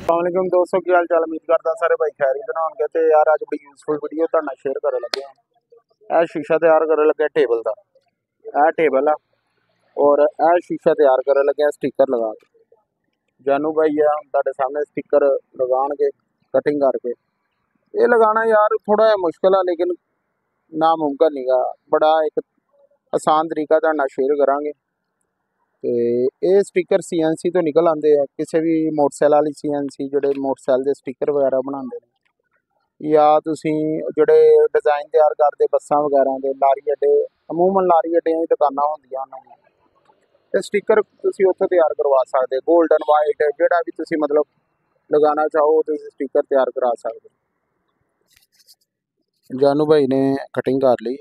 अस्सलाम दोस्तों की हाल चाल। उम्मीद करता सारे भाई खैर ही होंगे। तो यार अज बड़ी यूजफुल वीडियो तुहाडे नाल शेयर करन लगे। यह शीशा तैयार करन लगे टेबल का। यह टेबल है और यह शीशा तैयार करन लगे स्टिकर लगा के। जानू भाई है तुहाडे सामने स्टिकर लगाणगे कटिंग करके। ये लगाना यार थोड़ा मुश्किल है लेकिन नामुमकिन नहीं गा। बड़ा एक आसान तरीका तुहाडे नाल शेयर करांगे। तो ये स्टिकर CNC तो निकल आते हैं। किसी भी मोटरसाइकिल वाली CNC जोड़े मोटरसाइकिल के स्टिकर वगैरह बनाते हैं या तुसी जोड़े डिजाइन तैयार करते बसा वगैरह के लारी अड्डे अमूमन लारी अड्डियां की दुकाना होंदियां उन्होंने तो स्टिकर तुसी उत्थे तैयार करवा सकते। गोल्डन वाइट जोड़ा भी तुसी मतलब लगाना चाहो तो स्टिकर तैयार करा सकते। जानू भाई ने कटिंग कर ली।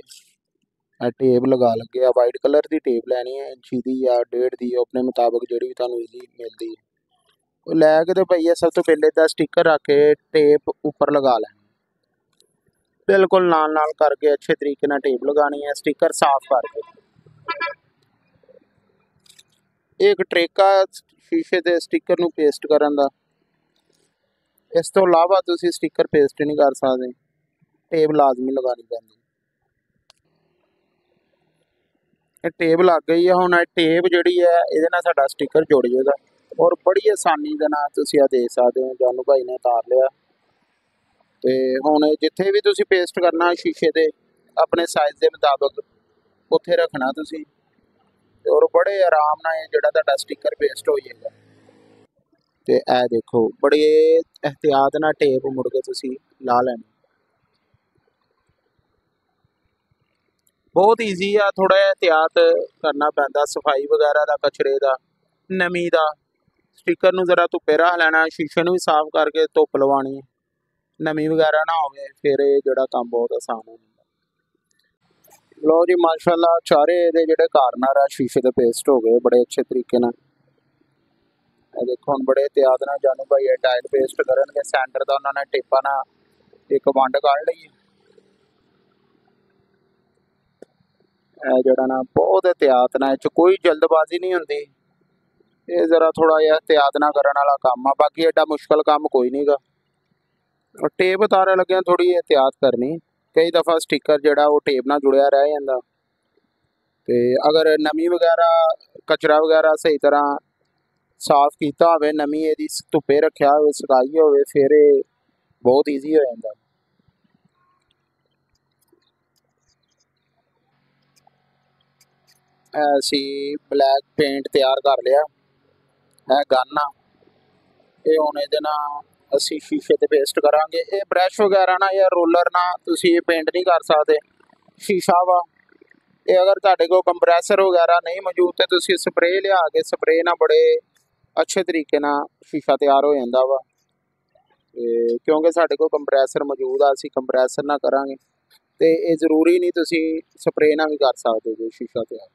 टेप लगा लगे आ। वाइट कलर की टेप लैनी है इंची की या 1.5 की अपने मुताबिक जी भी तुहानू ईजी मिलती है वो लैके तो भाई सब तो पहले तो स्टिकर रख के टेप उपर लगा लेना। बिल्कुल नाल नाल करके अच्छे तरीके नाल टेप लगानी है स्टिकर साफ करके। एक ट्रिक आ शीशे के स्टिकर नू पेस्ट करन दा। इस तो इलावा तुसी स्टिकर पेस्ट नहीं कर सकते। टेप लाजमी लगानी पैंदी। टेप लग गई है हुण टेप जिहड़ी है इहदे नाल साडा स्टिकर जुड़ जाएगा और बड़ी आसानी दे नाल तुसीं आ देख सकते हो। जानू भाई ने उतार लिया तो हुण जिथे भी तुसीं पेस्ट करना शीशे ते अपने साइज के मुताबिक उत्थे रखना तुसीं और बड़े आराम नाल जिहड़ा तुहाडा स्टिकर पेस्ट हो जाएगा। तो यह देखो बड़े एहतियात नाल टेप मुड़ के तुसीं ला लैनी। बहुत ईजी आ। थोड़ा एहतियात करना पैंदा सफाई वगैरह का कचरे का नमी का। स्टिकर नू जरा धुप्पे रख लेना शीशे नू भी साफ करके धुप लवानी नमी वगैरह ना हो फिर ये जोड़ा काम बहुत आसान हो जाता। लो जी माशाल्लाह चारे ये जोड़े कार्नर है शीशे के पेस्ट हो गए बड़े अच्छे तरीके ना। देखो हम बड़े एहतियात ना जानू भाई टाइट पेस्ट करनगे सेंटर का उन्होंने टेपा ना एक वंड कढ़ ली। जड़ा ना बहुत एहतियात ना कोई जल्दबाजी नहीं होंगी। ये जरा थोड़ा जिहा एहतियात ना करने वाला काम आ। बाकी एडा मुश्किल काम कोई नहीं गा। और टेप उतारे लगे थोड़ी एहतियात करनी। कई दफ़ा स्टिकर जड़ा वो टेप ना जुड़िया रह जाता। तो अगर नमी वगैरह कचरा वगैरह सही तरह साफ किया हो नमी ये धुप्पे रखा हो सकाई हो फिर बहुत ईजी हो जाता। असी ब्लैक पेंट तैयार कर लिया है गन आ ये हुण इहदे नाल असी शीशे ते पेस्ट करांगे। ये ब्रश वगैरह ना या रोलर ना तुसी ये पेंट नहीं कर सकते। शीशा वा ये अगर तुहाडे कोल कंप्रैसर वगैरह नहीं मौजूद तो तुसी स्प्रे लिया के स्प्रे ना बड़े अच्छे तरीके ना शीशा तैयार हो जाता वा। क्योंकि साडे कोल कंप्रैसर मौजूद आ असी कंप्रैसर ना करांगे तो ये जरूरी नहीं तुसी स्प्रे ना भी कर सकते जो शीशा तैयार।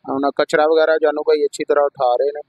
हुण कचरा वगैरह जानू भाई अच्छी तरह उठा रहे हैं।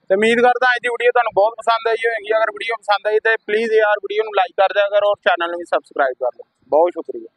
उम्मीद करता अज की वीडियो तुहानू बहुत पसंद आई होगी। अगर वीडियो पसंद आई तो प्लीज़ यार वीडियो लाइक कर दिया करो और चैनल भी सबसक्राइब कर लो। बहुत शुक्रिया।